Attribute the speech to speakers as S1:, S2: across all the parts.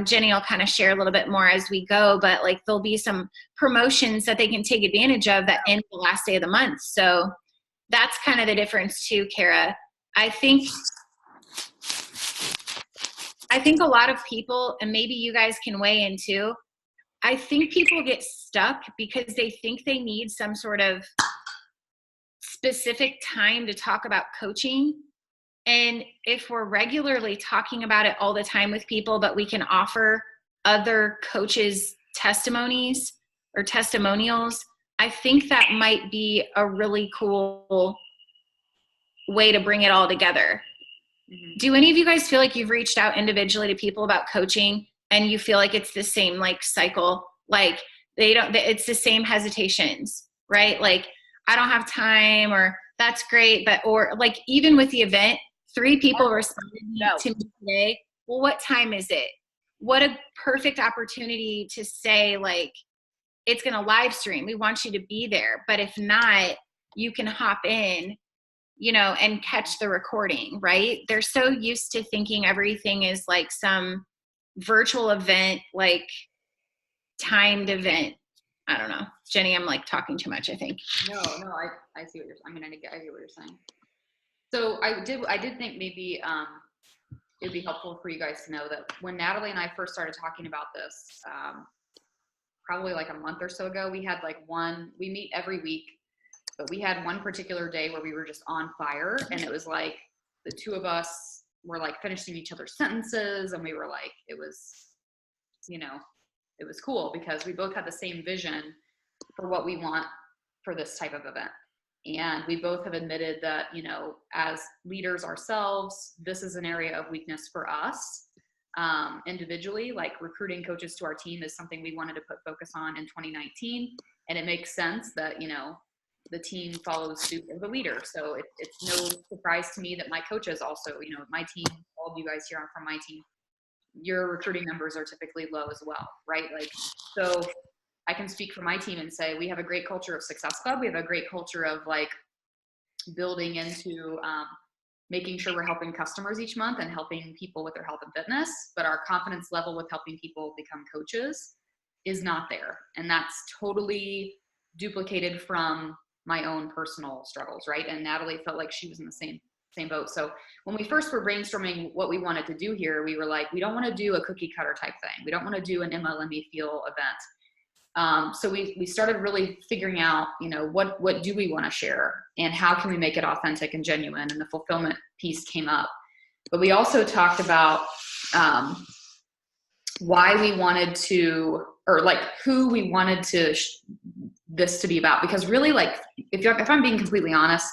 S1: Jenny will kind of share a little bit more as we go, but like there'll be some promotions that they can take advantage of that end the last day of the month. So that's kind of the difference too, Kara. I think a lot of people, and maybe you guys can weigh in too, I think people get stuck because they think they need some sort of specific time to talk about coaching. And if we're regularly talking about it all the time with people, but we can offer other coaches testimonies or testimonials, I think that might be a really cool way to bring it all together. Mm-hmm. Do any of you guys feel like you've reached out individually to people about coaching and you feel like it's the same like cycle? Like it's the same hesitations, right? Like, I don't have time, or that's great. But, or like even with the event, 3 people responded to me today. Well, what time is it? What a perfect opportunity to say, like, it's going to live stream. We want you to be there. But if not, you can hop in, and catch the recording, right? They're so used to thinking everything is like some virtual event, like timed event. I don't know. Jenny, I'm like talking too much, I think.
S2: No, I see what you're saying. I get what you're saying. So I did think maybe it'd be helpful for you guys to know that when Natalie and I first started talking about this, probably like a month or so ago, we had we meet every week, but we had one particular day where we were just on fire, and it was like the 2 of us were like finishing each other's sentences, and we were like, it was cool because we both had the same vision for what we want for this type of event. And we both have admitted that, as leaders ourselves, this is an area of weakness for us. Individually, like recruiting coaches to our team is something we wanted to put focus on in 2019. And it makes sense that, the team follows suit of the leader. So it's no surprise to me that my coaches also, my team, all of you guys here are from my team, your recruiting numbers are typically low as well, right? Like, so I can speak for my team and say, we have a great culture of Success Club. We have a great culture of like building into making sure we're helping customers each month and helping people with their health and fitness, but our confidence level with helping people become coaches is not there. And that's totally duplicated from my own personal struggles, right? And Natalie felt like she was in the same boat. So when we first were brainstorming what we wanted to do here, we were like, we don't want to do a cookie cutter type thing. We don't want to do an MLME feel event. So we started really figuring out, what do we want to share and how can we make it authentic and genuine? And the fulfillment piece came up. But we also talked about why we wanted to, or like who we wanted this to be about. Because really, like, if I'm being completely honest,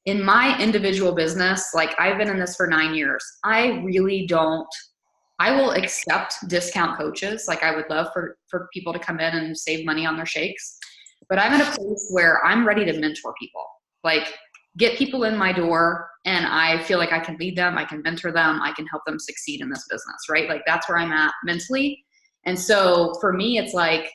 S2: in my individual business, like I've been in this for 9 years, I will accept discount coaches. Like I would love for people to come in and save money on their shakes, but I'm at a place where I'm ready to mentor people, like get people in my door, and I feel like I can lead them, I can mentor them, I can help them succeed in this business, right? Like that's where I'm at mentally. And so for me, it's like,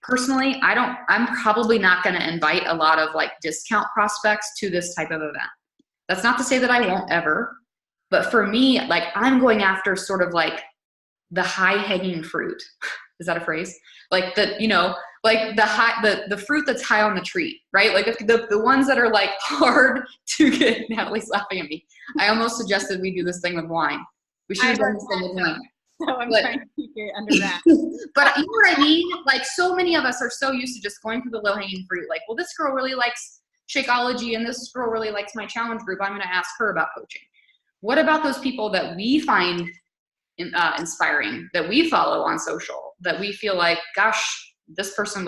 S2: personally, I'm probably not going to invite a lot of like discount prospects to this type of event. That's not to say that I won't ever, but for me, like I'm going after sort of like the high hanging fruit. Is that a phrase? Like like the fruit that's high on the tree, right? Like the ones that are like hard to get. Natalie's laughing at me. I almost suggested we do this thing with wine. We should have done this thing with wine.
S1: So I'm trying to keep it under wraps.
S2: But you know what I mean? Like so many of us are so used to just going for the low hanging fruit. Like, well, this girl really likes Shakeology and this girl really likes my challenge group. I'm going to ask her about coaching. What about those people that we find inspiring, that we follow on social, that we feel like, gosh, this person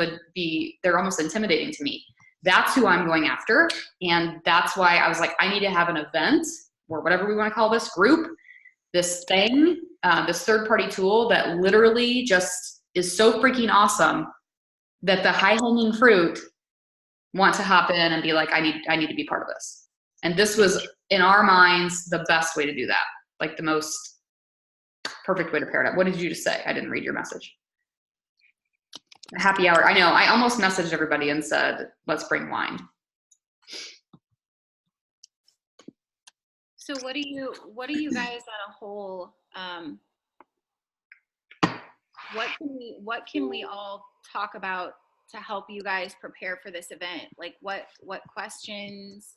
S2: they're almost intimidating to me. That's who I'm going after. And that's why I was like, I need to have an event or whatever we want to call this group, this thing, this third-party tool that literally just is so freaking awesome that the high-hanging fruit want to hop in and be like, I need to be part of this. And this was, in our minds, the best way to do that, like the most perfect way to pair it up. What did you just say? I didn't read your message. Happy hour. I know. I almost messaged everybody and said, let's bring wine.
S1: So what do you guys on a whole what can we all talk about to help you guys prepare for this event? Like what questions,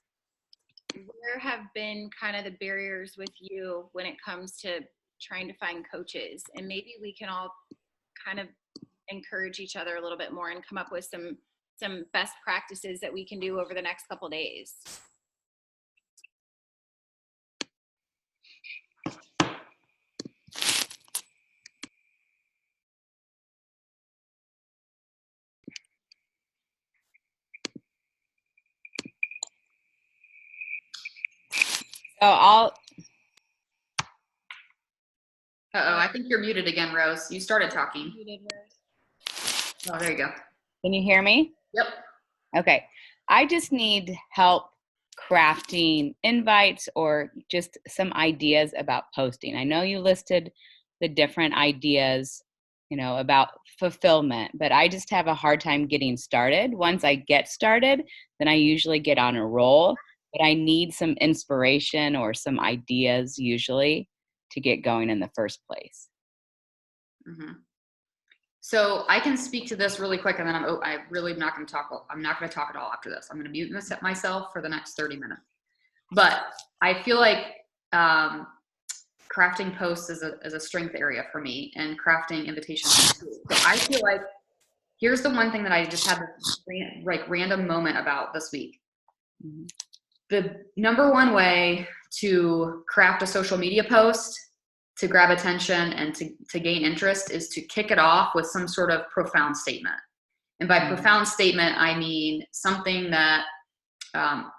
S1: where have been kind of the barriers with you when it comes to trying to find coaches? And maybe we can all kind of encourage each other a little bit more and come up with some best practices that we can do over the next couple days.
S3: So I'll.
S2: Uh-oh, I think you're muted again, Rose. You started talking. Oh, there you go.
S3: Can you hear me?
S2: Yep.
S3: Okay. I just need help crafting invites or just some ideas about posting. I know you listed the different ideas, about fulfillment, but I just have a hard time getting started. Once I get started, then I usually get on a roll, but I need some inspiration or some ideas usually to get going in the first place.
S2: Mm-hmm. So I can speak to this really quick, and then I really am not going to talk. I'm not going to talk at all after this. I'm going to mute myself for the next 30 minutes. But I feel like crafting posts is a strength area for me, and crafting invitations. So I feel like here's the one thing that I just had this random moment about this week. Mm-hmm. The number one way to craft a social media post to grab attention and to gain interest is to kick it off with some sort of profound statement. And by profound statement, I mean something that,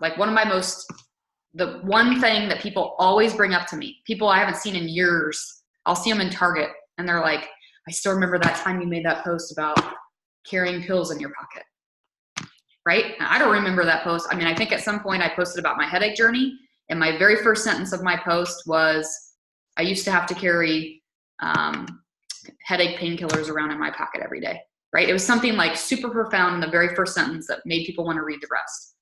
S2: like the one thing that people always bring up to me, people I haven't seen in years, I'll see them in Target and they're like, I still remember that time you made that post about carrying pills in your pocket. Right? And I don't remember that post. I mean, I think at some point I posted about my headache journey, and my very first sentence of my post was, I used to have to carry headache painkillers around in my pocket every day, right? It was something like super profound in the very first sentence that made people want to read the rest.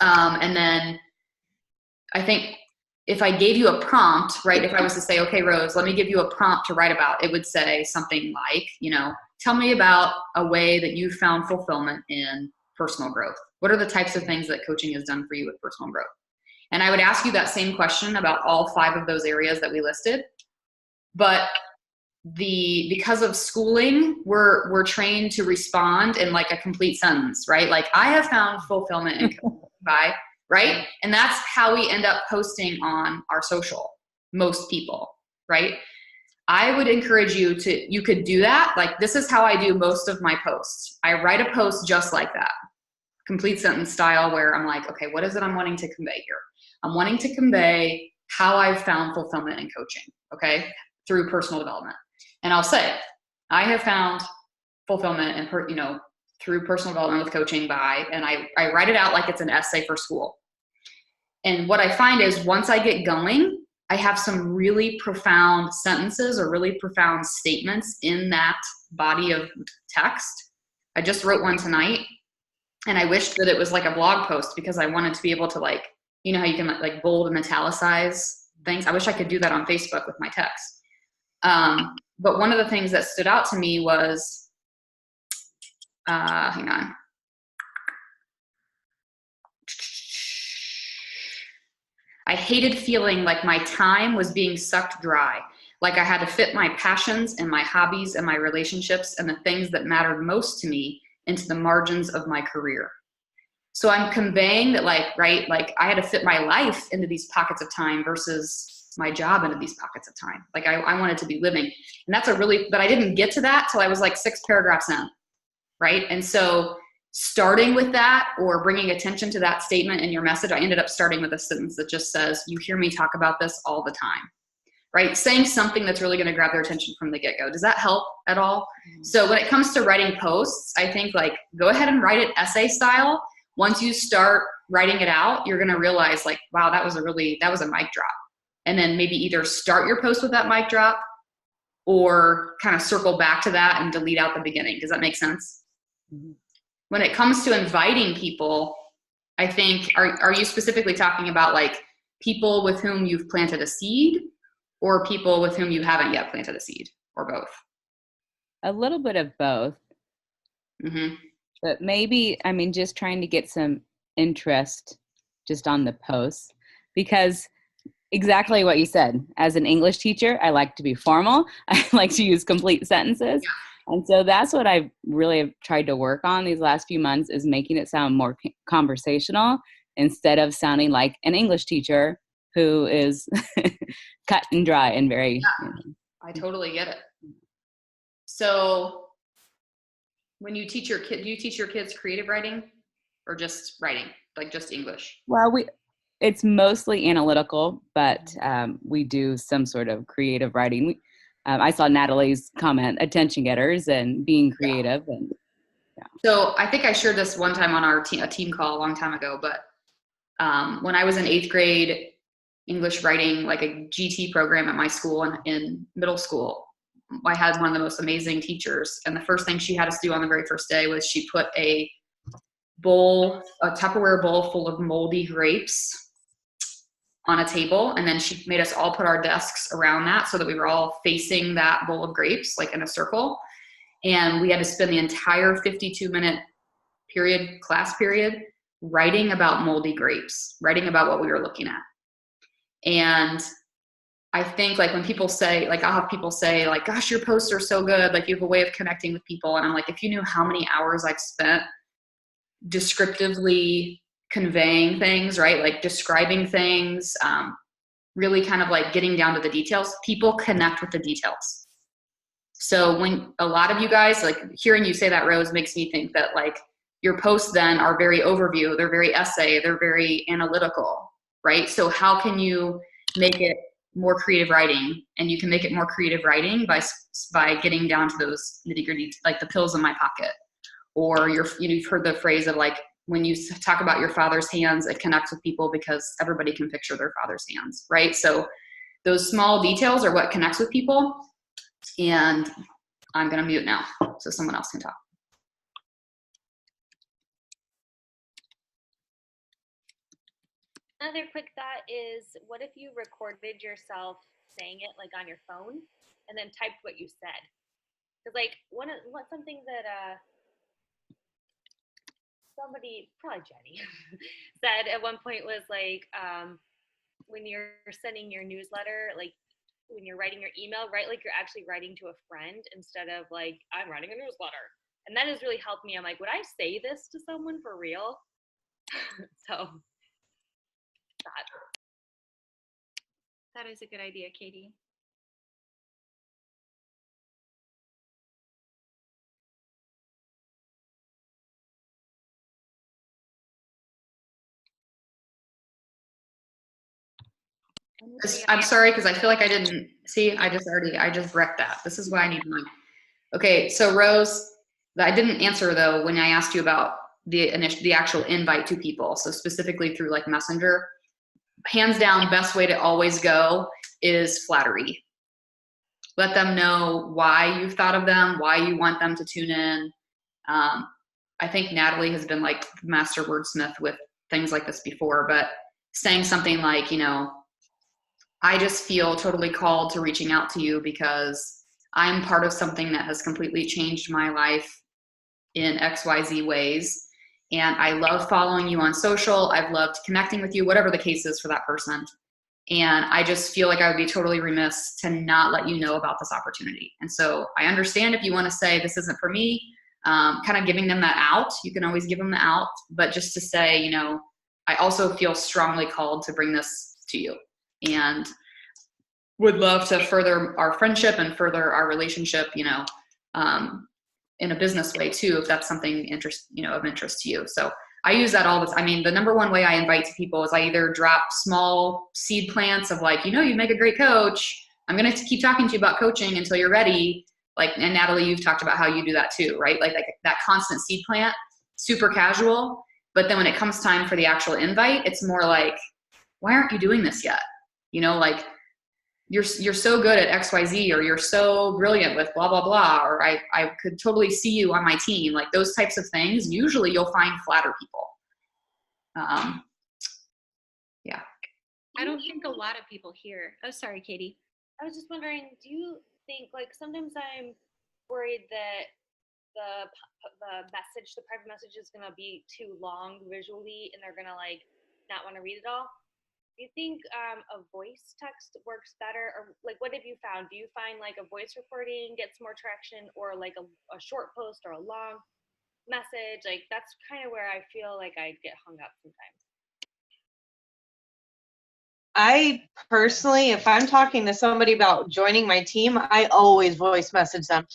S2: And then I think if I gave you a prompt, right, if I was to say, okay, Rose, let me give you a prompt to write about, it would say something like, tell me about a way that you found fulfillment in personal growth. What are the types of things that coaching has done for you with personal growth? And I would ask you that same question about all 5 of those areas that we listed. But because of schooling, we're trained to respond in like a complete sentence, right? Like, I have found fulfillment in by, right? And that's how we end up posting on our social, most people, right? I would encourage you could do that. Like, this is how I do most of my posts. I write a post just like that, complete sentence style, where I'm like, okay, what is it I'm wanting to convey here? I'm wanting to convey how I've found fulfillment in coaching, okay, through personal development. And I'll say, I have found fulfillment in through personal development with coaching by, and I write it out like it's an essay for school. And what I find is once I get going, I have some really profound sentences or really profound statements in that body of text. I just wrote one tonight, and I wished that it was like a blog post, because I wanted to be able to, like, you know how you can like bold and italicize things? I wish I could do that on Facebook with my text. But one of the things that stood out to me was, hang on. I hated feeling like my time was being sucked dry, like I had to fit my passions and my hobbies and my relationships and the things that mattered most to me into the margins of my career. So I'm conveying that, like, right, like I had to fit my life into these pockets of time versus my job into these pockets of time. Like I wanted to be living. And that's but I didn't get to that till I was like 6 paragraphs in, right? And so starting with that, or bringing attention to that statement in your message, I ended up starting with a sentence that just says, you hear me talk about this all the time, right? Saying something that's really going to grab their attention from the get-go. Does that help at all? Mm-hmm. So when it comes to writing posts, I think, like, go ahead and write it essay style. Once you start writing it out, you're going to realize, like, wow, that was a mic drop. And then maybe either start your post with that mic drop, or kind of circle back to that and delete out the beginning. Does that make sense? Mm-hmm. When it comes to inviting people, I think, are you specifically talking about like people with whom you've planted a seed, or people with whom you haven't yet planted a seed, or both?
S3: a little bit of both,
S2: Mm-hmm.
S3: but maybe, I mean, just trying to get some interest just on the posts, because exactly what you said. As an English teacher, I like to be formal. I like to use complete sentences. And so that's what I really have tried to work on these last few months, is making it sound more conversational instead of sounding like an English teacher who is cut and dry and very,
S2: Yeah, I totally get it. So when you teach your kid, do you teach your kids creative writing or just writing, like just English?
S3: well, it's mostly analytical, but we do some sort of creative writing. I saw Natalie's comment, attention getters and being creative. Yeah. And
S2: so I think I shared this one time on our a team call a long time ago, but when I was in 8th grade English writing, like a GT program at my school in middle school, I had one of the most amazing teachers. And the first thing she had us do on the very first day was she put a Tupperware bowl full of moldy grapes on a table, and then she made us all put our desks around that so that we were all facing that bowl of grapes, like in a circle. And we had to spend the entire 52-minute class period, writing about moldy grapes, writing about what we were looking at. And I think, like, when people say, like, I'll have people say, like, gosh, your posts are so good, like, you have a way of connecting with people. And I'm like, if you knew how many hours I've spent descriptively conveying things, right? Like describing things, really kind of like getting down to the details. People connect with the details. So when a lot of you guys, like, hearing you say that, Rose, makes me think that, like, your posts then are very overview, they're very essay, they're very analytical, right? So how can you make it more creative writing? And you can make it more creative writing by getting down to those nitty-gritty, like the pills in my pocket. Or you've heard the phrase of, like, when you talk about your father's hands, it connects with people because everybody can picture their father's hands, right? So those small details are what connects with people. And I'm going to mute now so someone else can talk.
S4: Another quick thought is, what if you recorded yourself saying it, like, on your phone, and then typed what you said? Because, like, something that somebody, probably Jenny, said at one point was, like, when you're sending your newsletter, like, when you're writing your email, write like you're actually writing to a friend instead of like, I'm writing a newsletter. And that has really helped me. I'm like, would I say this to someone for real? So
S1: that is a good idea, Katie.
S2: I'm sorry, because I feel like I didn't see. I just wrecked that. This is why I need mine. Okay, so Rose, I didn't answer though when I asked you about the actual invite to people. So specifically through like Messenger, hands down, best way to always go is flattery. Let them know why you've thought of them, why you want them to tune in. I think Natalie has been like master wordsmith with things like this before, but saying something like, you know, I just feel totally called to reaching out to you because I'm part of something that has completely changed my life in XYZ ways. And I love following you on social. I've loved connecting with you, whatever the case is for that person. And I just feel like I would be totally remiss to not let you know about this opportunity. And so I understand if you want to say this isn't for me, kind of giving them that out. You can always give them the out, but just to say, you know, I also feel strongly called to bring this to you, and would love to further our friendship and further our relationship, you know, in a business way too, if that's something of interest to you. So I use that all the time. I mean, the number one way I invite to people is I either drop small seed plants of like, you know, you make a great coach. I'm going to keep talking to you about coaching until you're ready. Like, and Natalie, you've talked about how you do that too, right? Like that constant seed plant, super casual. But then when it comes time for the actual invite, it's more like, why aren't you doing this yet? You know, like, you're so good at XYZ, or you're so brilliant with blah, blah, blah, or I could totally see you on my team. Like those types of things, usually you'll find flatter people. Yeah.
S1: I don't think a lot of people hear. Oh, sorry, Katie.
S4: I was just wondering, do you think, like, sometimes I'm worried that the message, the private message is going to be too long visually and they're going to like not want to read it all. Do you think a voice text works better? Or like, what have you found? Do you find like a voice recording gets more traction, or like a short post or a long message? Like, that's kind of where I feel like I get hung up sometimes.
S5: I personally, if I'm talking to somebody about joining my team, I always voice message them.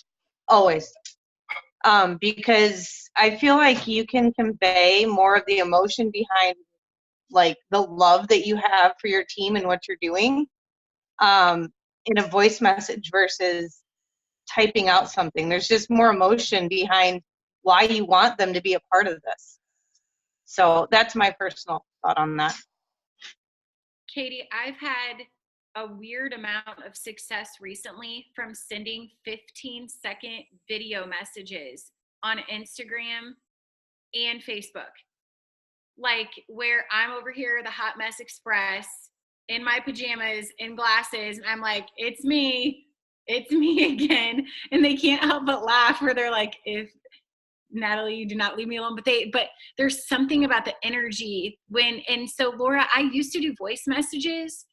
S5: Always. Because I feel like you can convey more of the emotion behind like the love that you have for your team and what you're doing in a voice message versus typing out something. There's just more emotion behind why you want them to be a part of this. So that's my personal thought on that.
S1: Katie, I've had a weird amount of success recently from sending 15-second video messages on Instagram and Facebook. Like where I'm over here, the Hot Mess Express, in my pajamas, in glasses, and I'm like, it's me again. And they can't help but laugh, where they're like, if Natalie, you do not leave me alone. But there's something about the energy and so Laura, I used to do voice messages.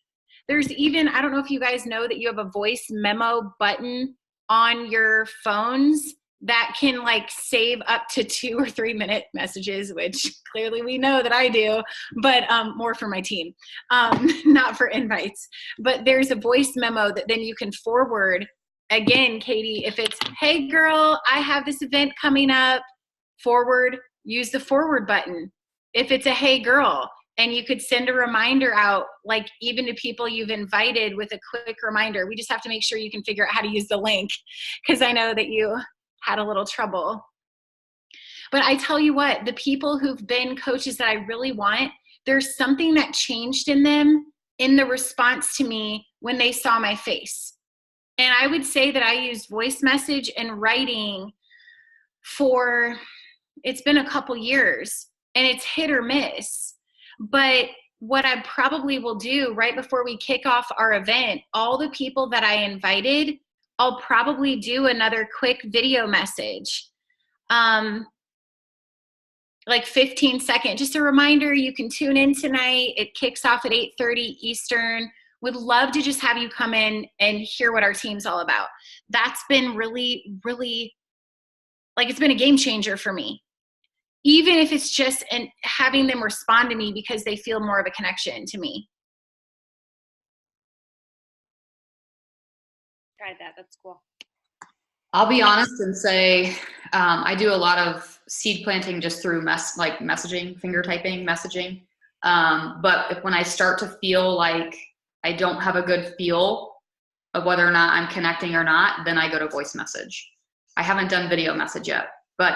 S1: There's even, I don't know if you guys know that you have a voice memo button on your phones that can like save up to 2 or 3 minute messages, which clearly we know that I do, but more for my team, not for invites. But there's a voice memo that then you can forward. Again, Katie, if it's, hey girl, I have this event coming up, forward, use the forward button. If it's a hey girl, and you could send a reminder out, like even to people you've invited with a quick reminder. We just have to make sure you can figure out how to use the link, because I know that you had a little trouble. But I tell you what, the people who've been coaches that I really want, there's something that changed in them in the response to me when they saw my face. And I would say that I use voice message and writing for, it's been a couple years, and it's hit or miss. But what I probably will do right before we kick off our event, all the people that I invited, I'll probably do another quick video message. Like 15 seconds, just a reminder, you can tune in tonight. It kicks off at 8:30 Eastern. Would love to just have you come in and hear what our team's all about. That's been really, really, like, it's been a game changer for me. Even if it's just having them respond to me because they feel more of a connection to me.
S4: Tried that. That's cool.
S2: I'll be honest and say I do a lot of seed planting just through messaging, finger typing, messaging. But when I start to feel like I don't have a good feel of whether or not I'm connecting or not, then I go to voice message. I haven't done video message yet, but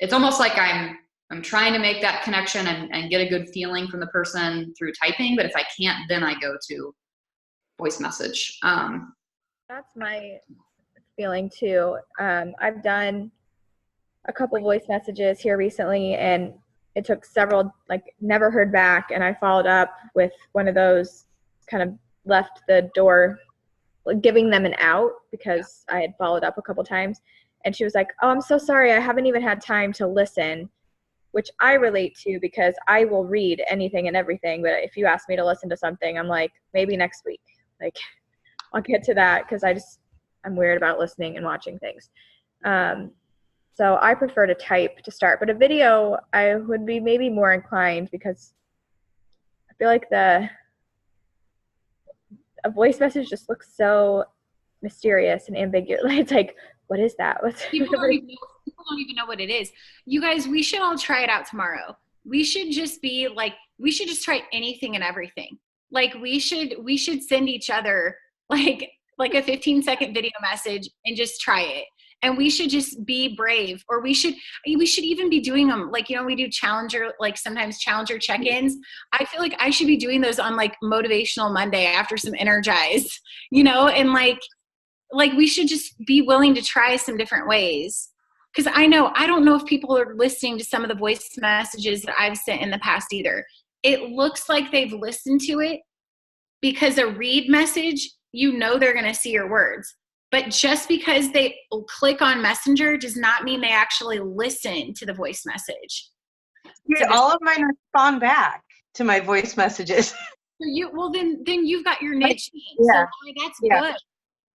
S2: it's almost like I'm trying to make that connection and get a good feeling from the person through typing. But if I can't, then I go to voice message.
S6: That's my feeling too. I've done a couple voice messages here recently, and it took several, like never heard back. And I followed up with one of those, kind of left the door, giving them an out because I had followed up a couple times. And she was like, oh, I'm so sorry, I haven't even had time to listen, which I relate to because I will read anything and everything. But if you ask me to listen to something, I'm like, maybe next week. Like, I'll get to that because I'm weird about listening and watching things. So I prefer to type to start. But a video, I would be maybe more inclined because I feel like a voice message just looks so mysterious and ambiguous. It's like, what is that?
S1: People don't even know what it is. You guys, we should all try it out tomorrow. We should just be like, we should just try anything and everything. Like we should send each other like a 15-second video message and just try it. And we should just be brave, or we should even be doing them. Like, we do sometimes challenger check-ins. I feel like I should be doing those on like Motivational Monday after some Energize, and like we should just be willing to try some different ways. Because I don't know if people are listening to some of the voice messages that I've sent in the past either. It looks like they've listened to it, because a read message, they're going to see your words. But just because they click on Messenger does not mean they actually listen to the voice message.
S5: Yeah, all of mine respond back to my voice messages.
S1: So then you've got your niche.
S5: Yeah.
S1: So that's
S5: Yeah.
S1: good.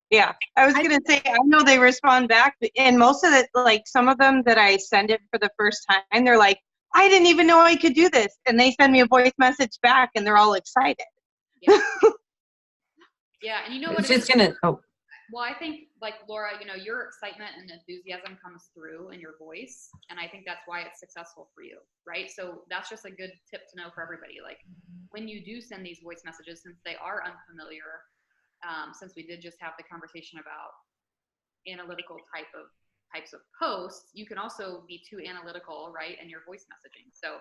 S5: Yeah, I was gonna say, I know they respond back, and most of it, like some of them that I send it for the first time, they're like, I didn't even know I could do this. And they send me a voice message back and they're all excited.
S2: Yeah. Yeah, and you know what? Well, I think, like, Laura, you know, your excitement and enthusiasm comes through in your voice, and I think that's why it's successful for you, right? So that's just a good tip to know for everybody. Like, when you do send these voice messages, since they are unfamiliar, since we did just have the conversation about analytical types of posts, you can also be too analytical, right, in your voice messaging. So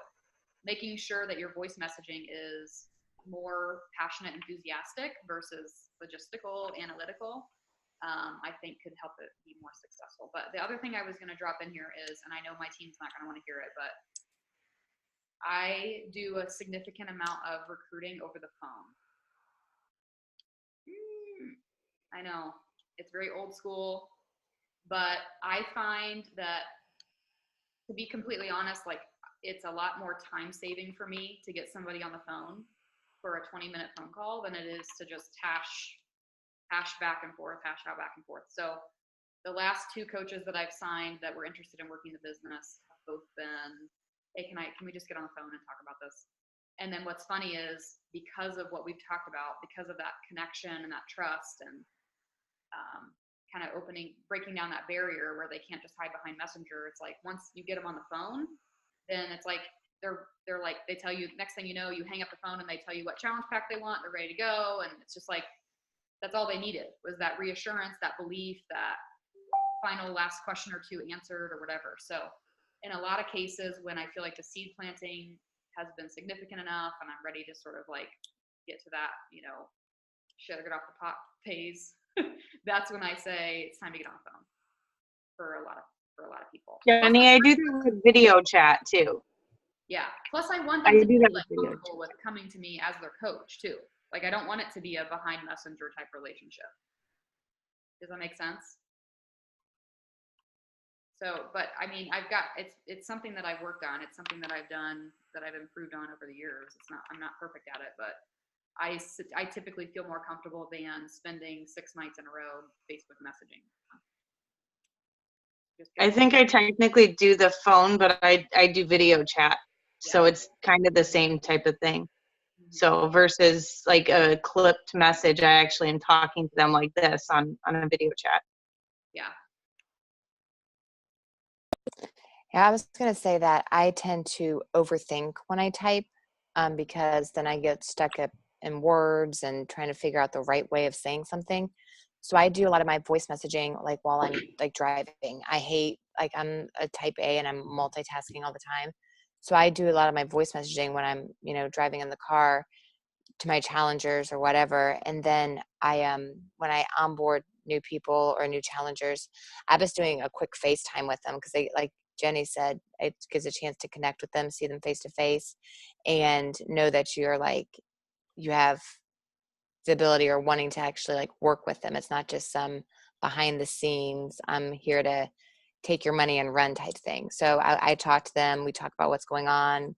S2: making sure that your voice messaging is more passionate, enthusiastic versus logistical, analytical, I think could help it be more successful. But the other thing I was going to drop in here is, and I know my team's not going to want to hear it, but I do a significant amount of recruiting over the phone. I know it's very old school, but I find that, to be completely honest, like, it's a lot more time saving for me to get somebody on the phone for a 20-minute phone call than it is to just hash back and forth, hash out back and forth. So the last 2 coaches that I've signed that were interested in working the business have both been, hey, can we just get on the phone and talk about this? And then what's funny is, because of what we've talked about, because of that connection and that trust and kind of breaking down that barrier where they can't just hide behind Messenger. It's like, once you get them on the phone, then it's like, they're like, they tell you, next thing you know, you hang up the phone and they tell you what challenge pack they want, they're ready to go. And it's just like, that's all they needed, was that reassurance, that belief, that final last question or 2 answered or whatever. So in a lot of cases, when I feel like the seed planting has been significant enough and I'm ready to sort of like get to that, you know, shut it off the pot phase, that's when I say it's time to get on the phone for a lot of people.
S5: Jenny, I do that with video chat too.
S2: Yeah. Plus, I want them to be like
S5: video
S2: comfortable with coming to me as their coach too. Like, I don't want it to be a behind Messenger type relationship. Does that make sense? So, but I mean, it's something that I've worked on. It's something that I've done, that I've improved on over the years. I'm not perfect at it, but I typically feel more comfortable than spending 6 nights in a row Facebook messaging.
S5: I think I technically do the phone, but I do video chat. Yeah. So it's kind of the same type of thing. Mm-hmm. So versus like a clipped message, I actually am talking to them like this on a video chat.
S2: Yeah.
S7: Yeah, I was going to say that I tend to overthink when I type, because then I get stuck up in words and trying to figure out the right way of saying something. So I do a lot of my voice messaging like while I'm like driving. I hate, like, I'm a type A and I'm multitasking all the time. So I do a lot of my voice messaging when I'm, you know, driving in the car to my challengers or whatever. And then when I onboard new people or new challengers, I was doing a quick FaceTime with them, because they, like Jenny said, it gives a chance to connect with them, see them face to face, and know that you're like, you have the ability or wanting to actually like work with them. It's not just some behind the scenes, I'm here to take your money and run type thing. So I talk to them, we talk about what's going on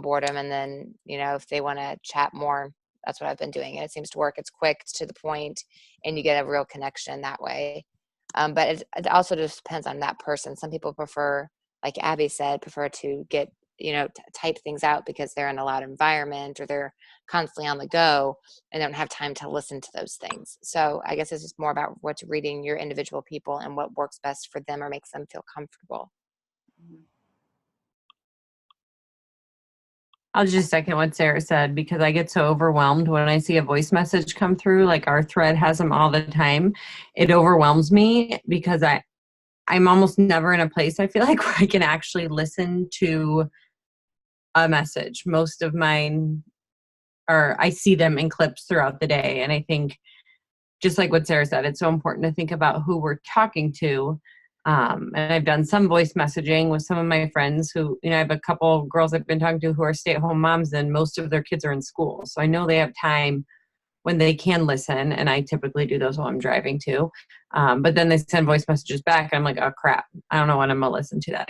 S7: board them, and then, you know, if they want to chat more, that's what I've been doing. And it seems to work. It's quick, it's to the point, and you get a real connection that way. But it also just depends on that person. Some people prefer, like Abby said, prefer to get, you know, type things out because they're in a loud environment or they're constantly on the go and don't have time to listen to those things. So I guess it's just more about what's reading your individual people and what works best for them or makes them feel comfortable.
S8: I'll just second what Sarah said, because I get so overwhelmed when I see a voice message come through. Like, our thread has them all the time. It overwhelms me because I'm almost never in a place, I feel like, where I can actually listen to a message. Most of mine I see them in clips throughout the day. And I think, just like what Sarah said, it's so important to think about who we're talking to. And I've done some voice messaging with some of my friends who, you know, I have a couple girls I've been talking to who are stay-at-home moms, and most of their kids are in school. So I know they have time when they can listen. And I typically do those while I'm driving too. But then they send voice messages back. I'm like, oh crap, I don't know when I'm gonna listen to that.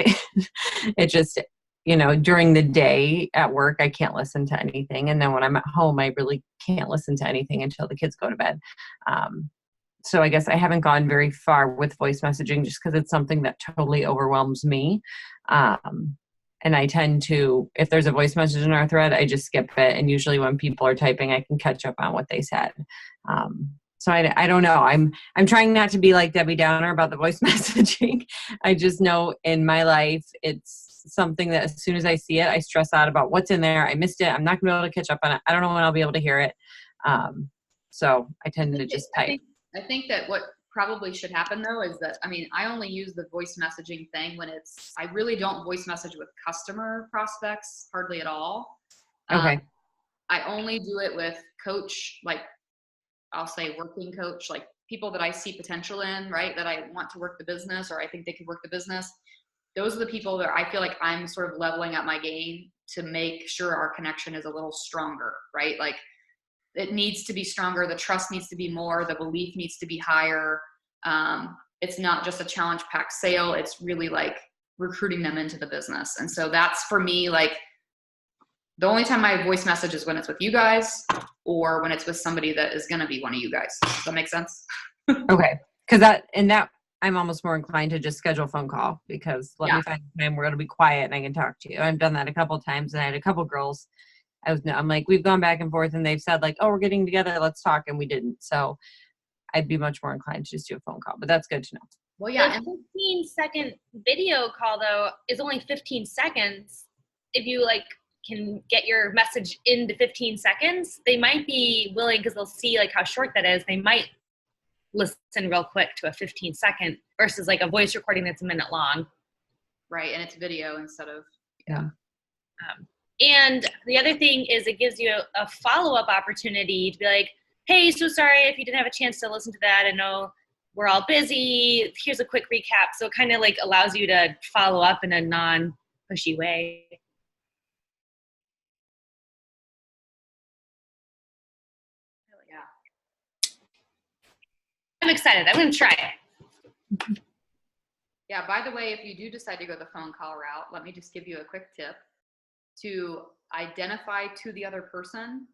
S8: It just, during the day at work, I can't listen to anything. And then when I'm at home, I really can't listen to anything until the kids go to bed. So I guess I haven't gone very far with voice messaging just because it's something that totally overwhelms me. And I tend to, if there's a voice message in our thread, I just skip it. And usually when people are typing, I can catch up on what they said. So I don't know. I'm trying not to be like Debbie Downer about the voice messaging. I just know in my life, it's something that as soon as I see it, I stress out about what's in there. I missed it. I'm not gonna be able to catch up on it. I don't know when I'll be able to hear it. So I tend to just type.
S2: I think that what probably should happen though is that, I only use the voice messaging thing when I really don't voice message with customer prospects hardly at all.
S8: Okay.
S2: I only do it with coach, like I'll say working coach, like people that I see potential in, right? That I want to work the business, or I think they could work the business. Those are the people that I feel like I'm sort of leveling up my game to make sure our connection is a little stronger, right? Like it needs to be stronger. The trust needs to be more. The belief needs to be higher. It's not just a challenge pack sale. It's really like recruiting them into the business. And so that's for me, like the only time I voice message is when it's with you guys or when it's with somebody that is going to be one of you guys. Does that make sense?
S8: Okay. Cause I'm almost more inclined to just schedule a phone call because let me find a time where it'll be quiet and I can talk to you. I've done that a couple of times and I had a couple of girls. I'm like, we've gone back and forth and they've said like, oh, we're getting together, let's talk. And we didn't. So I'd be much more inclined to just do a phone call, but that's good to know.
S2: Well, yeah.
S4: The 15-second video call though is only 15 seconds. If you like can get your message into 15 seconds, they might be willing because they'll see like how short that is. They might listen real quick to a 15-second versus like a voice recording that's a minute long.
S2: Right. And it's video instead of,
S4: and the other thing is it gives you a follow-up opportunity to be like, hey, so sorry if you didn't have a chance to listen to that. I know we're all busy. Here's a quick recap. So it kind of like allows you to follow up in a non-pushy way. I'm excited. I'm going to try it.
S2: Yeah, by the way, if you do decide to go the phone call route, let me just give you a quick tip to identify to the other person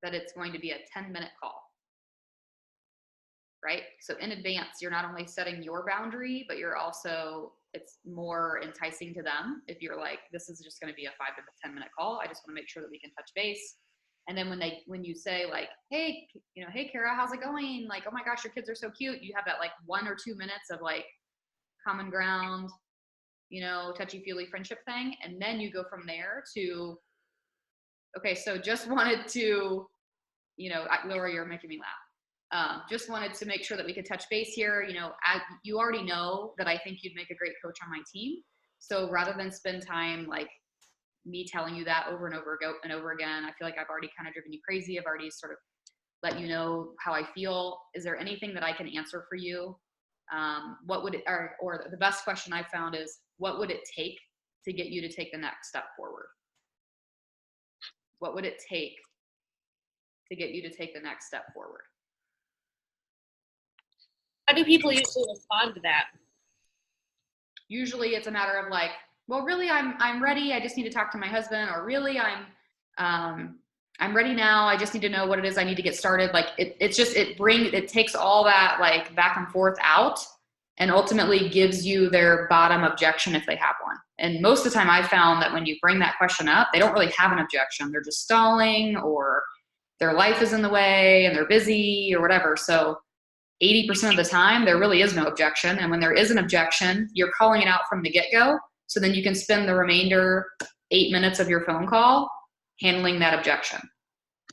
S2: that it's going to be a 10-minute call, right? So in advance, you're not only setting your boundary, but it's more enticing to them. If you're like, this is just going to be a 5 to 10-minute call, I just want to make sure that we can touch base. And then when you say like, hey, hey, Kara, how's it going? Like, oh my gosh, your kids are so cute. You have that like 1 or 2 minutes of like common ground, touchy-feely friendship thing. And then you go from there to, okay, so just wanted to, Laura, you're making me laugh. Just wanted to make sure that we could touch base here. You already know that I think you'd make a great coach on my team. So rather than spend time like me telling you that over and over again, I feel like I've already kind of driven you crazy. I've already sort of let you know how I feel. Is there anything that I can answer for you? Or the best question I found is, what would it take to get you to take the next step forward? What would it take to get you to take the next step forward?
S4: How do people usually respond to that?
S2: Usually it's a matter of like, well, really, I'm ready. I just need to talk to my husband, or really, I'm ready now. I just need to know what it is I need to get started. Like it takes all that like back and forth out and ultimately gives you their bottom objection if they have one. And most of the time I found that when you bring that question up, they don't really have an objection. They're just stalling, or their life is in the way and they're busy or whatever. So 80% of the time there really is no objection. And when there is an objection, you're calling it out from the get-go. So then you can spend the remainder 8 minutes of your phone call handling that objection.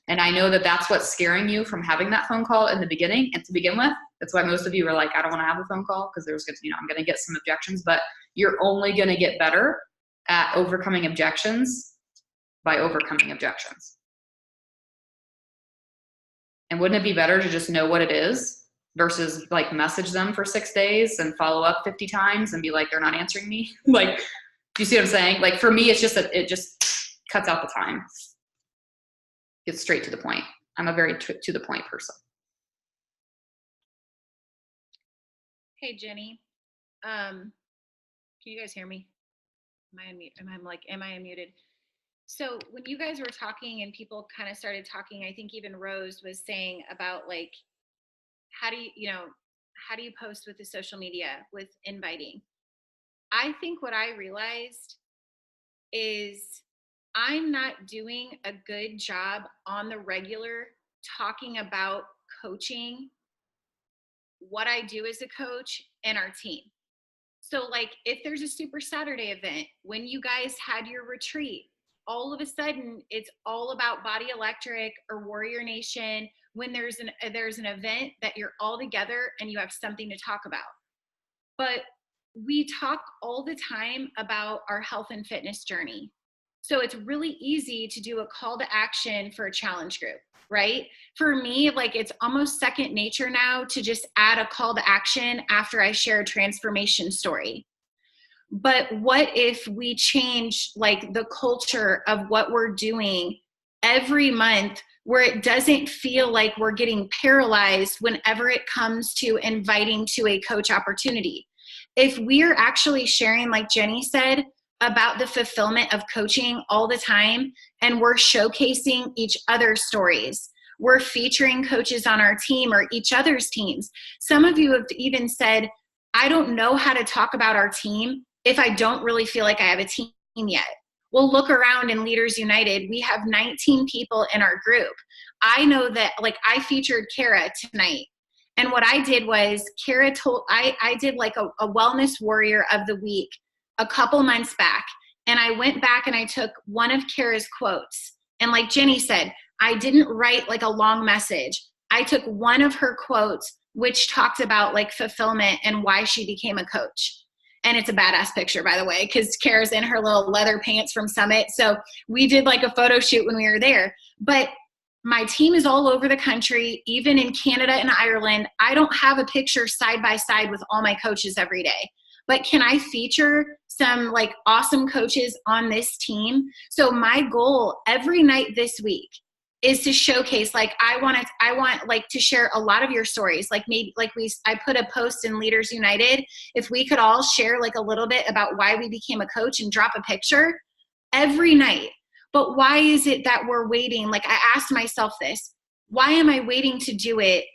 S2: And I know that that's what's scaring you from having that phone call in the beginning and to begin with. That's why most of you are like, I don't want to have a phone call because I'm going to get some objections, but you're only going to get better at overcoming objections by overcoming objections. And wouldn't it be better to just know what it is versus like message them for 6 days and follow up 50 times and be like, they're not answering me? Like, do you see what I'm saying? Like for me, it's just that it just cuts out the time. Gets straight to the point. I'm a very to the point person.
S1: Hey, Jenny. Can you guys hear me? Am I unmuted? So when you guys were talking and people kind of started talking, I think even Rose was saying about like, how do you post with the social media with inviting? I think what I realized is I'm not doing a good job on the regular talking about coaching, what I do as a coach, and our team. So like if there's a Super Saturday event, when you guys had your retreat, all of a sudden it's all about Body Electric or Warrior Nation. When there's an event that you're all together and you have something to talk about. But we talk all the time about our health and fitness journey. So it's really easy to do a call to action for a challenge group, right? For me, like it's almost second nature now to just add a call to action after I share a transformation story. But what if we change like the culture of what we're doing every month, where it doesn't feel like we're getting paralyzed whenever it comes to inviting to a coach opportunity? If we're actually sharing, like Jenny said, about the fulfillment of coaching all the time, and we're showcasing each other's stories, we're featuring coaches on our team or each other's teams. Some of you have even said, I don't know how to talk about our team if I don't really feel like I have a team yet. Well, look around in Leaders United. We have 19 people in our group. I know that, like, I featured Kara tonight. And what I did was I did like a wellness warrior of the week a couple months back. And I went back and I took one of Kara's quotes. And like Jenny said, I didn't write like a long message. I took one of her quotes, which talked about like fulfillment and why she became a coach. And it's a badass picture, by the way, because Kara's in her little leather pants from Summit. So we did like a photo shoot when we were there. But my team is all over the country, even in Canada and Ireland. I don't have a picture side by side with all my coaches every day. But can I feature some like awesome coaches on this team? So my goal every night this week is to showcase, like, I want like to share a lot of your stories. Like maybe like I put a post in Leaders United. If we could all share like a little bit about why we became a coach and drop a picture every night. But why is it that we're waiting? Like I asked myself this, why am I waiting to do it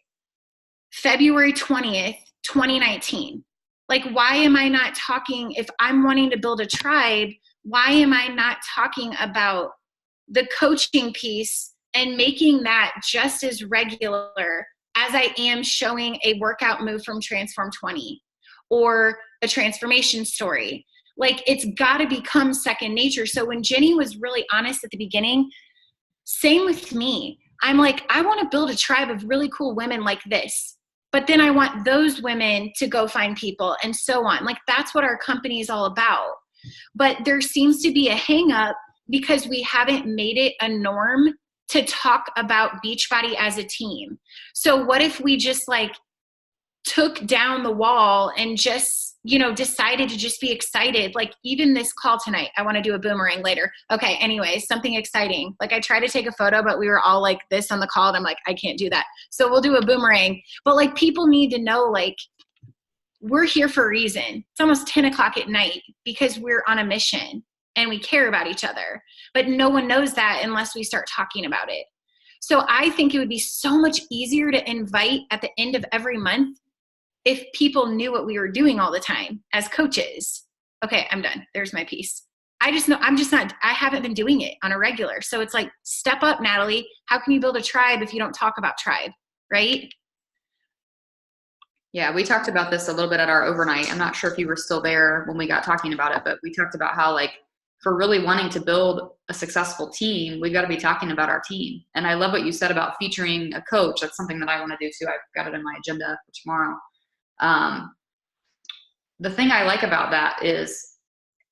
S1: February 20th, 2019? Like, why am I not talking, if I'm wanting to build a tribe, why am I not talking about the coaching piece and making that just as regular as I am showing a workout move from Transform 20 or a transformation story? Like, it's got to become second nature. So when Jenny was really honest at the beginning, same with me. I'm like, I want to build a tribe of really cool women like this. But then I want those women to go find people and so on. Like, that's what our company is all about. But there seems to be a hang up because we haven't made it a norm to talk about Beachbody as a team. So what if we just like took down the wall and just, decided to just be excited? Like even this call tonight, I want to do a boomerang later. Okay. Anyways, something exciting. Like I tried to take a photo, but we were all like this on the call and I'm like, I can't do that. So we'll do a boomerang. But like people need to know, like, we're here for a reason. It's almost 10 o'clock at night because we're on a mission and we care about each other. But no one knows that unless we start talking about it. So I think it would be so much easier to invite at the end of every month if people knew what we were doing all the time as coaches. Okay, I'm done. There's my piece. I just know I haven't been doing it on a regular. So it's like, step up, Natalie. How can you build a tribe if you don't talk about tribe, right?
S2: Yeah, we talked about this a little bit at our overnight. I'm not sure if you were still there when we got talking about it, but we talked about how, like, for really wanting to build a successful team, we've got to be talking about our team. And I love what you said about featuring a coach. That's something that I want to do too. I've got it in my agenda for tomorrow. The thing I like about that is,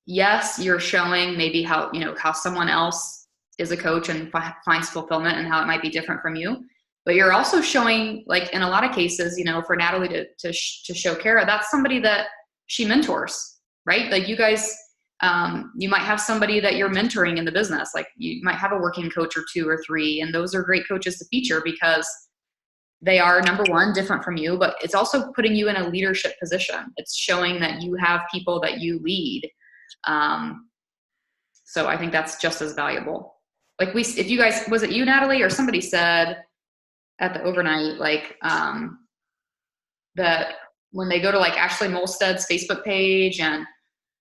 S2: yes, you're showing maybe how someone else is a coach and finds fulfillment and how it might be different from you. But you're also showing, like in a lot of cases, for Natalie to show Kara, that's somebody that she mentors, right? Like you guys You might have somebody that you're mentoring in the business. Like you might have a working coach or 2 or 3, and those are great coaches to feature because they are, number one, different from you, but it's also putting you in a leadership position. It's showing that you have people that you lead. So I think that's just as valuable. Like if you guys, was it you, Natalie, or somebody said at the overnight, like, that when they go to like Ashley Molsted's Facebook page, and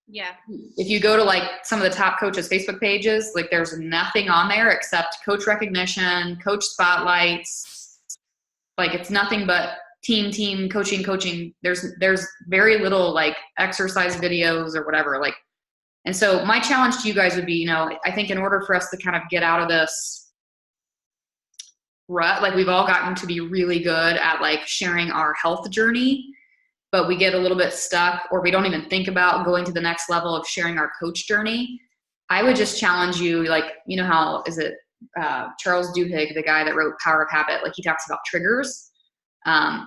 S1: Yeah.
S2: if you go to like some of the top coaches' Facebook pages, like there's nothing on there except coach recognition, coach spotlights. Like it's nothing but team, coaching. There's very little like exercise videos or whatever. Like, and so my challenge to you guys would be, you know, I think in order for us to kind of get out of this rut, like we've all gotten to be really good at like sharing our health journey, but we get a little bit stuck, or we don't even think about going to the next level of sharing our coach journey. I would just challenge you, like, you know, how is it Charles Duhigg, the guy that wrote Power of Habit, like he talks about triggers.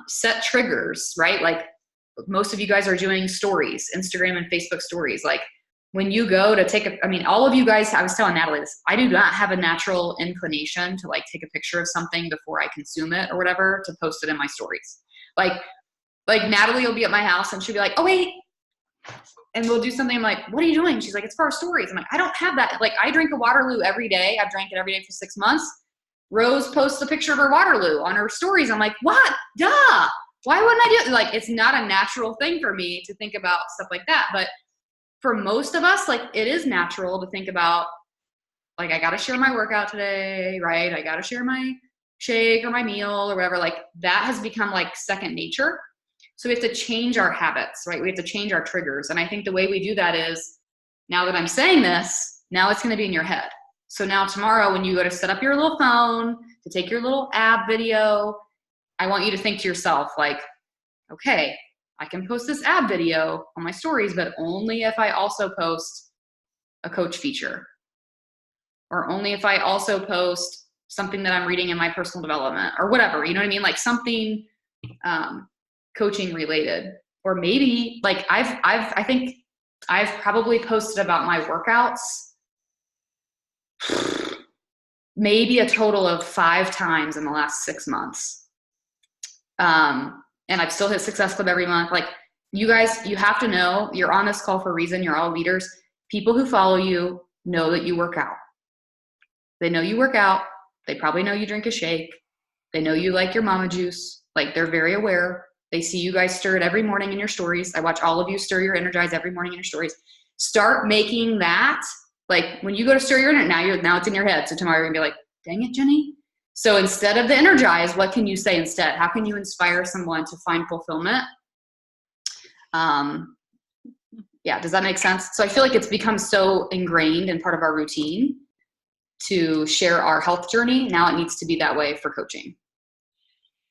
S2: Set triggers, right? Like most of you guys are doing stories, Instagram and Facebook stories. Like when you go to all of you guys, I was telling Natalie this, I do not have a natural inclination to like take a picture of something before I consume it or whatever to post it in my stories. Like Natalie will be at my house and she'll be like, oh wait, and we'll do something. I'm like, what are you doing? She's like, it's for our stories. I'm like, I don't have that. Like I drink a Waterloo every day. I've drank it every day for 6 months. Rose posts a picture of her Waterloo on her stories. I'm like, what? Duh. Why wouldn't I do it? Like, it's not a natural thing for me to think about stuff like that. But for most of us, like it is natural to think about, like, I got to share my workout today, right? I got to share my shake or my meal or whatever. Like that has become like second nature. So we have to change our habits, right? We have to change our triggers. And I think the way we do that is, now that I'm saying this, now it's going to be in your head. So now tomorrow when you go to set up your little phone to take your little ab video, I want you to think to yourself like, okay, I can post this ab video on my stories, but only if I also post a coach feature, or only if I also post something that I'm reading in my personal development or whatever, you know what I mean? Like something coaching related. Or maybe like I think I've probably posted about my workouts maybe a total of 5 times in the last 6 months. And I've still hit Success Club every month. Like you guys, you have to know you're on this call for a reason. You're all leaders. People who follow you know that you work out. They know you work out. They probably know you drink a shake. They know you like your mama juice. Like they're very aware. They see you guys stir it every morning in your stories. I watch all of you stir your Energize every morning in your stories. Start making that, like when you go to stir your now it's in your head. So tomorrow you're gonna be like, dang it, Jenny. So instead of the Energize, what can you say instead? How can you inspire someone to find fulfillment? Yeah, does that make sense? So I feel like it's become so ingrained and part of our routine to share our health journey. Now it needs to be that way for coaching.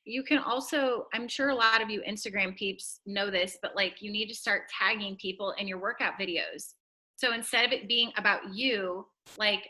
S1: You can also, I'm sure a lot of you Instagram peeps know this, but like you need to start tagging people in your workout videos. So instead of it being about you, like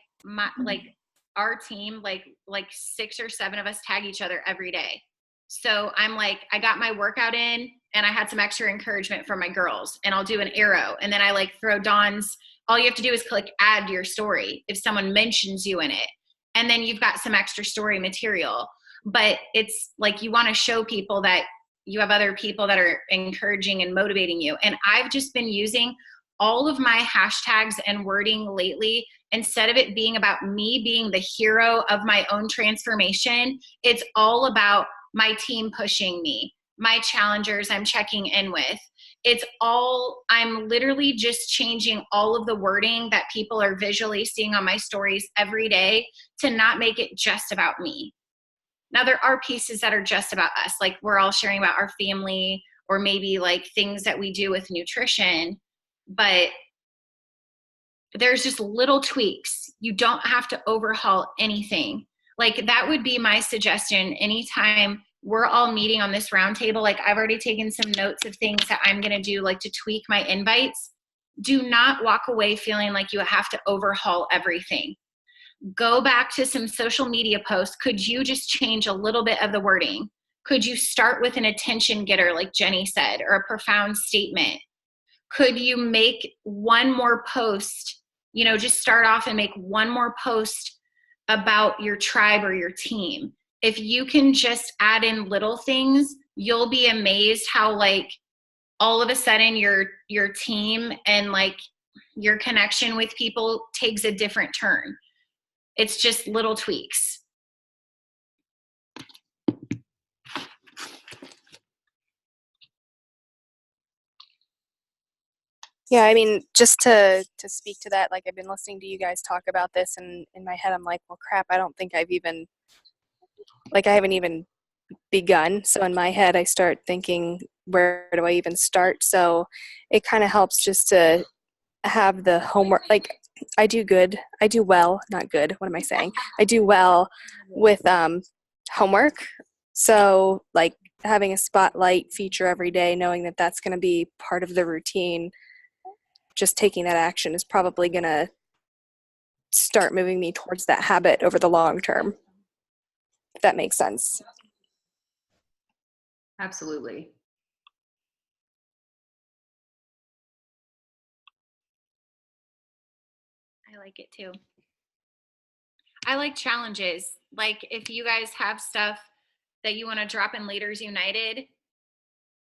S1: our team, like 6 or 7 of us tag each other every day. So I'm like, I got my workout in and I had some extra encouragement from my girls, and I'll do an arrow. And then I like throw Dawn's, all you have to do is click add to your story if someone mentions you in it. And then you've got some extra story material. But it's like you want to show people that you have other people that are encouraging and motivating you. And I've just been using all of my hashtags and wording lately. Instead of it being about me being the hero of my own transformation, it's all about my team pushing me, my challengers I'm checking in with. I'm literally just changing all of the wording that people are visually seeing on my stories every day to not make it just about me. Now, there are pieces that are just about us, like we're all sharing about our family or maybe like things that we do with nutrition, but there's just little tweaks. You don't have to overhaul anything. Like that would be my suggestion anytime we're all meeting on this roundtable. Like I've already taken some notes of things that I'm going to do, like to tweak my invites. Do not walk away feeling like you have to overhaul everything. Go back to some social media posts. Could you just change a little bit of the wording? Could you start with an attention getter, like Jenny said, or a profound statement? could you make one more post, you know, just start off and make one more post about your tribe or your team. If you can just add in little things, you'll be amazed how like all of a sudden your team and like your connection with people takes a different turn. It's just little tweaks.
S9: Yeah, I mean, just to speak to that, like I've been listening to you guys talk about this, and in my head I'm like, well, crap, I don't think I haven't even begun. So in my head I start thinking, where do I even start? So it kind of helps just to have the homework. Like I do well, not good, what am I saying? I do well with homework. So like having a spotlight feature every day, knowing that that's going to be part of the routine, just taking that action is probably going to start moving me towards that habit over the long term, if that makes sense.
S2: Absolutely.
S1: I like it too. I like challenges. Like if you guys have stuff that you want to drop in Leaders United,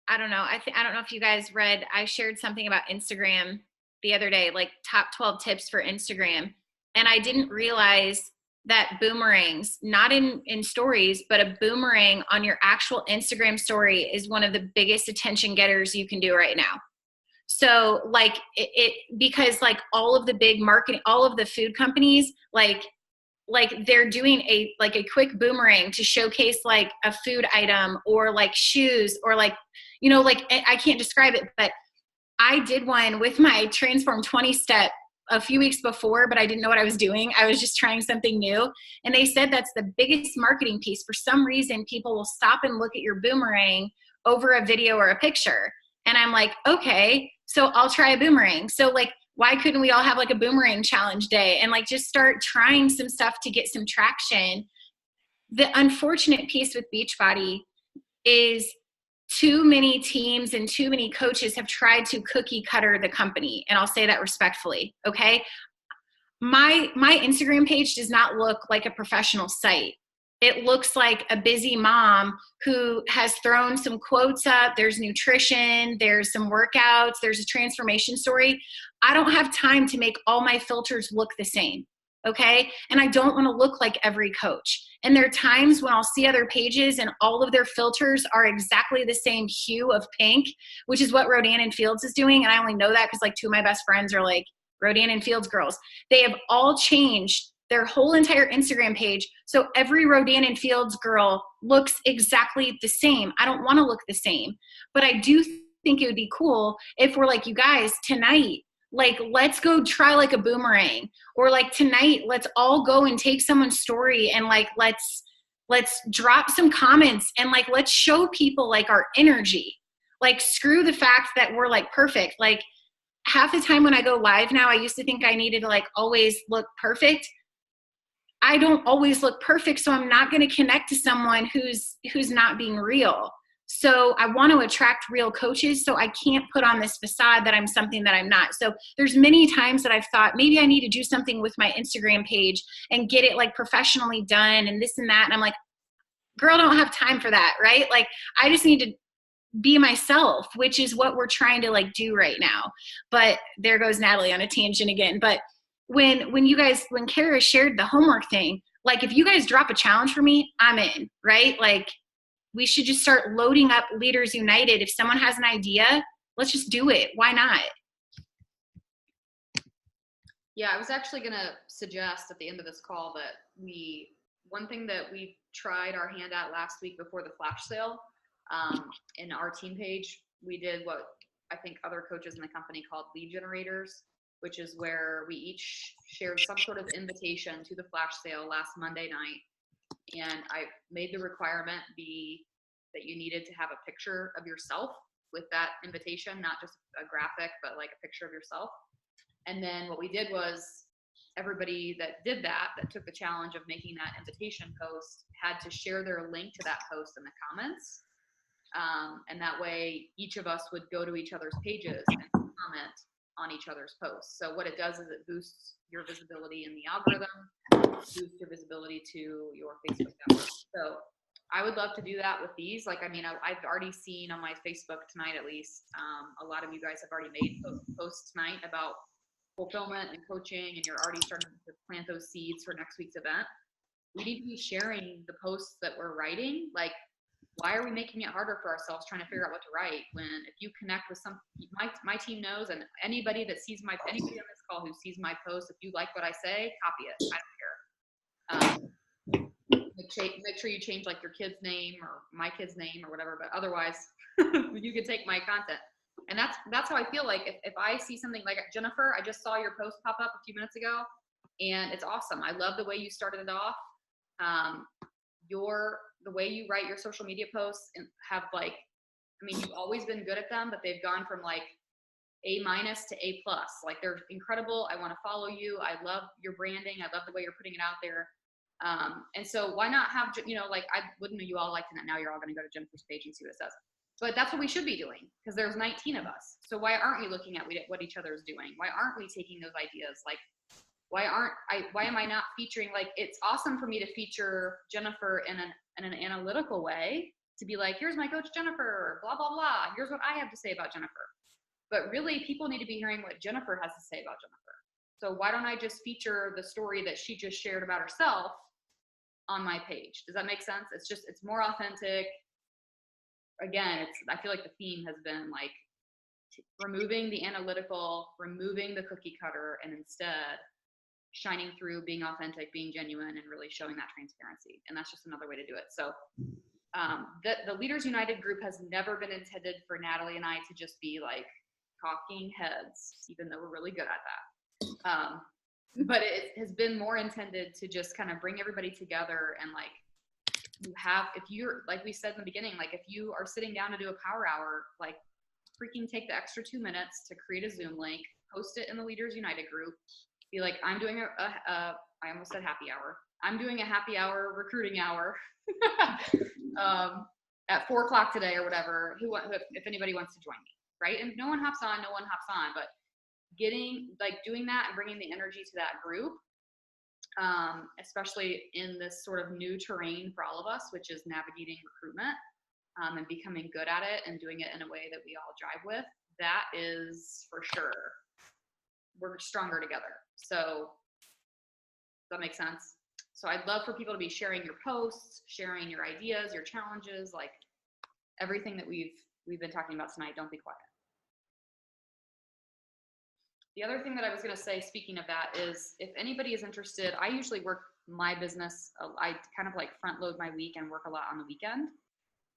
S1: I don't know. I don't know if you guys read, I shared something about Instagram the other day, like top 12 tips for Instagram. And I didn't realize that boomerangs, not in stories, but a boomerang on your actual Instagram story is one of the biggest attention getters you can do right now. So like because like all of the big marketing, all of the food companies, like they're doing a quick boomerang to showcase like a food item or like shoes or like, you know, like I can't describe it, but I did one with my Transform 20 step a few weeks before, but I didn't know what I was doing. I was just trying something new. And they said that's the biggest marketing piece. For some reason, people will stop and look at your boomerang over a video or a picture. And I'm like, okay, so I'll try a boomerang. So like, why couldn't we all have like a boomerang challenge day and like just start trying some stuff to get some traction? The unfortunate piece with Beachbody is too many teams and too many coaches have tried to cookie cutter the company. And I'll say that respectfully. Okay. My Instagram page does not look like a professional site. It looks like a busy mom who has thrown some quotes up. There's nutrition, there's some workouts, there's a transformation story. I don't have time to make all my filters look the same. Okay. And I don't want to look like every coach. And there are times when I'll see other pages and all of their filters are exactly the same hue of pink, which is what Rodan and Fields is doing. And I only know that because like two of my best friends are like Rodan and Fields girls. They have all changed their whole entire Instagram page. So every Rodan and Fields girl looks exactly the same. I don't want to look the same, but I do think it would be cool if we're like, you guys, tonight, like, let's go try like a boomerang, or like tonight, let's all go and take someone's story and like, let's drop some comments and like, let's show people like our energy. Like screw the fact that we're like perfect. Like half the time when I go live now, I used to think I needed to like always look perfect. I don't always look perfect, so I'm not going to connect to someone who's not being real. So I want to attract real coaches, so I can't put on this facade that I'm something that I'm not. So there's many times that I've thought maybe I need to do something with my Instagram page and get it like professionally done and this and that. And I'm like, girl, I don't have time for that, right? Like I just need to be myself, which is what we're trying to like do right now. But there goes Natalie on a tangent again. But when Kara shared the homework thing, like if you guys drop a challenge for me, I'm in, right? Like we should just start loading up Leaders United. If someone has an idea, let's just do it. Why not?
S2: Yeah, I was actually going to suggest at the end of this call that one thing that we tried our hand at last week before the flash sale, in our team page, we did what I think other coaches in the company called lead generators, which is where we each shared some sort of invitation to the flash sale last Monday night. And I made the requirement be that you needed to have a picture of yourself with that invitation, not just a graphic, but like a picture of yourself. And then what we did was everybody that did that took the challenge of making that invitation post had to share their link to that post in the comments. And that way each of us would go to each other's pages and comment on each other's posts. So what it does is it boosts your visibility in the algorithm, boosts your visibility to your Facebook network. So I would love to do that with these. Like, I mean, I've already seen on my Facebook tonight, at least, a lot of you guys have already made posts tonight about fulfillment and coaching, and you're already starting to plant those seeds for next week's event. We need to be sharing the posts that we're writing. Like, why are we making it harder for ourselves trying to figure out what to wite when if you connect with my team knows, and anybody that sees anybody on this call who sees my post, if you like what I say, copy it. I don't care. Make sure you change like your kid's name or my kid's name or whatever, but otherwise you can take my content. And that's how I feel like if I see something like Jennifer, I just saw your post pop up a few minutes ago and it's awesome. I love the way you started it off. The way you write your social media posts and have like, I mean, you've always been good at them, but they've gone from like A- to A+. Like they're incredible. I want to follow you. I love your branding. I love the way you're putting it out there. And so why not have, like, I wouldn't you all like to, now you're all going to go to Jennifer's page and see what it says, but that's what we should be doing because there's 19 of us. So why aren't we looking at what each other is doing? Why aren't we taking those ideas? Like, why am I not featuring, like, it's awesome for me to feature Jennifer in an analytical way to be like, here's my coach Jennifer, or blah, blah, blah. Here's what I have to say about Jennifer. But really people need to be hearing what Jennifer has to say about Jennifer. So why don't I just feature the story that she just shared about herself on my page? Does that make sense? It's more authentic. Again, I feel like the theme has been like removing the analytical, removing the cookie cutter, and instead shining through, being authentic, being genuine, and really showing that transparency. And that's just another way to do it. So the Leaders United group has never been intended for Natalie and I to just be like talking heads, even though we're really good at that. But it has been more intended to just kind of bring everybody together and like if you're, like we said in the beginning, like if you are sitting down to do a power hour, like freaking take the extra 2 minutes to create a Zoom link, post it in the Leaders United group, be like, I'm doing I almost said happy hour. I'm doing a happy hour recruiting hour at 4:00 today or whatever, if anybody wants to join me, right? And no one hops on, but doing that and bringing the energy to that group, especially in this sort of new terrain for all of us, which is navigating recruitment, and becoming good at it and doing it in a way that we all jive with, that is for sure. We're stronger together. So does that make sense? So I'd love for people to be sharing your posts, sharing your ideas, your challenges, like everything that we've been talking about tonight. Don't be quiet. The other thing that I was going to say, speaking of that, is if anybody is interested, I usually work my business. I kind of like front load my week and work a lot on the weekend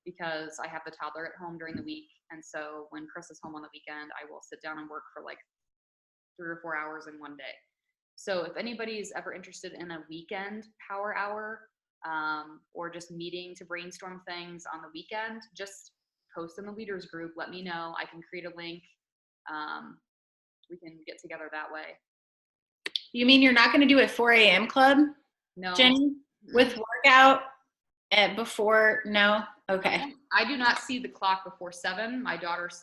S2: because I have the toddler at home during the week. And so when Chris is home on the weekend, I will sit down and work for like 3 or 4 hours in one day. So if anybody is ever interested in a weekend power hour, or just meeting to brainstorm things on the weekend, just post in the leaders group. Let me know. I can create a link. We can get together that way.
S1: You mean you're not going to do a 4 a.m. club?
S2: No.
S1: Jenny? With workout before? No? Okay.
S2: I do not see the clock before 7.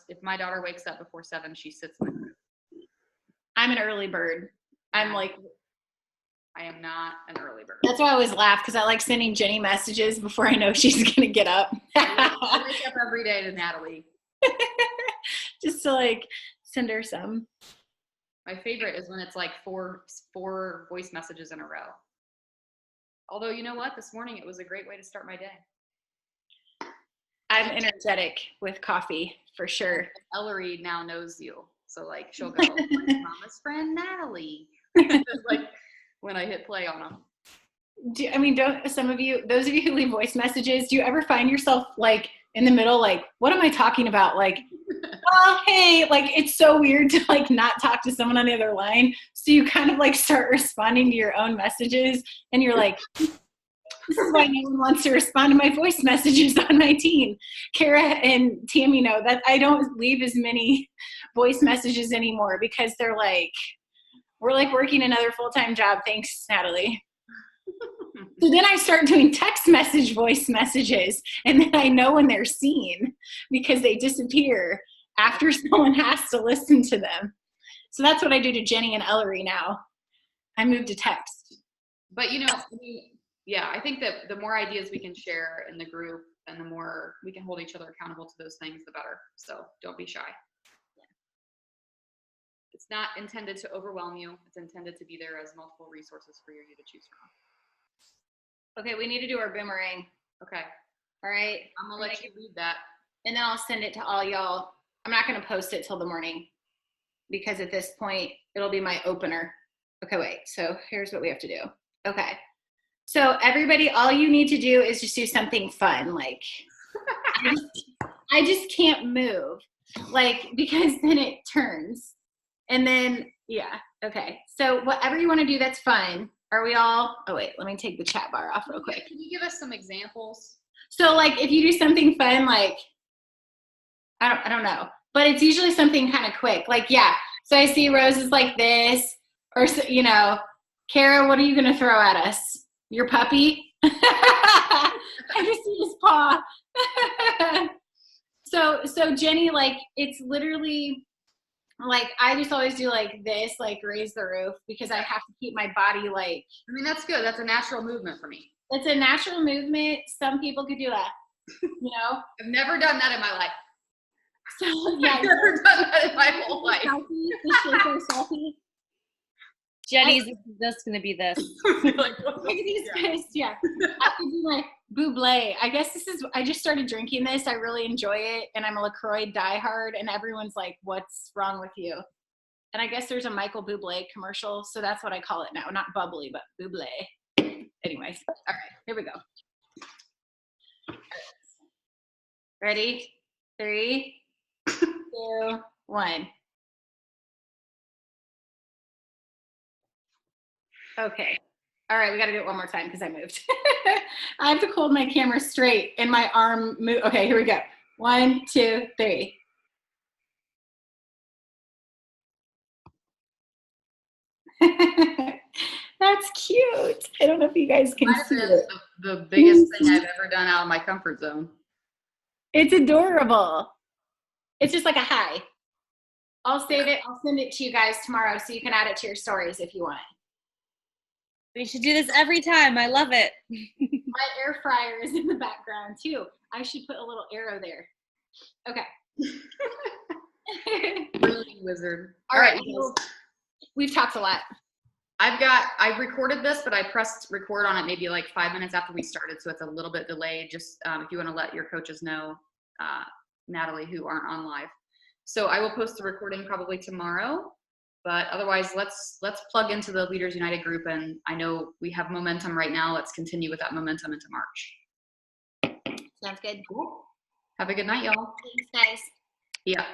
S2: If my daughter wakes up before 7, she sits in the group.
S1: I'm an early bird. I
S2: am not an early bird.
S1: That's why I always laugh, because I like sending Jenny messages before I know she's going to get up.
S2: I wake up every day to Natalie.
S1: Just to like send her some.
S2: My favorite is when it's like four voice messages in a row. Although, you know what? This morning it was a great way to start my day.
S1: I'm energetic with coffee, for sure.
S2: Ellery now knows you. So like she'll go, Mama's friend Natalie. Like when I hit play on them.
S1: Don't some of you, those of you who leave voice messages, do you ever find yourself like in the middle, like, what am I talking about? Like, oh, hey, like, it's so weird to like not talk to someone on the other line. So you kind of like start responding to your own messages and you're like, this is why no one wants to respond to my voice messages on my team. Kara and Tammy know that I don't leave as many voice messages anymore because they're like, we're like working another full-time job. Thanks, Natalie. So then I start doing text message voice messages, and then I know when they're seen because they disappear after someone has to listen to them. So that's what I do to Jenny and Ellery now. I moved to text.
S2: But I think that the more ideas we can share in the group and the more we can hold each other accountable to those things, the better. So don't be shy. It's not intended to overwhelm you. It's intended to be there as multiple resources for you to choose from.
S1: Okay, we need to do our boomerang.
S2: Okay.
S1: All right.
S2: I'm gonna let you read that.
S1: And then I'll send it to all y'all. I'm not gonna post it till the morning because at this point it'll be my opener. Okay, wait. So here's what we have to do. Okay. So everybody, all you need to do is just do something fun. Like I just can't move. Like, because then it turns. And then, yeah. Okay. So whatever you want to do that's fun. Are we all, oh wait, let me take the chat bar off real quick.
S2: Can you give us some examples?
S1: So like if you do something fun, like, I don't know, but it's usually something kind of quick. Like, yeah. So I see roses like this, or, you know, Kara, what are you going to throw at us? Your puppy? I just see his paw. So Jenny, like, it's literally like, I just always do like this, like raise the roof, because I have to keep my body like.
S2: I mean, that's good. That's a natural movement for me.
S1: It's a natural movement. Some people could do that, you know?
S2: I've never done that in my life.
S1: So, yeah.
S2: I've never done that in my whole life.
S1: Selfie.
S4: Jenny's just going to be this.
S2: Like,
S1: Yeah. I could do my Bublé. I guess I just started drinking this. I really enjoy it. And I'm a LaCroix diehard. And everyone's like, what's wrong with you? And I guess there's a Michael Bublé commercial. So that's what I call it now. Not bubbly, but Bublé. Anyways. All right. Here we go. Ready? 3, 2, 1. Okay. All right, we got to do it one more time because I moved. I have to hold my camera straight and my arm move. Okay, here we go. 1, 2, 3. That's cute. I don't know if you guys can see it.
S2: The biggest thing I've ever done out of my comfort zone.
S1: It's adorable. It's just like a hi. I'll save it. I'll send it to you guys tomorrow so you can add it to your stories if you want.
S4: We should do this every time. I love it.
S1: My air fryer is in the background too. I should put a little arrow there. Okay.
S2: Really wizard.
S1: All right. We've talked a lot.
S2: I recorded this, but I pressed record on it maybe like 5 minutes after we started. So it's a little bit delayed. Just if you want to let your coaches know, Natalie, who aren't on live. So I will post the recording probably tomorrow. But otherwise, let's plug into the Leaders United group. And I know we have momentum right now. Let's continue with that momentum into March.
S1: Sounds good.
S2: Cool. Have a good night, y'all.
S1: Thanks, guys.
S2: Yeah.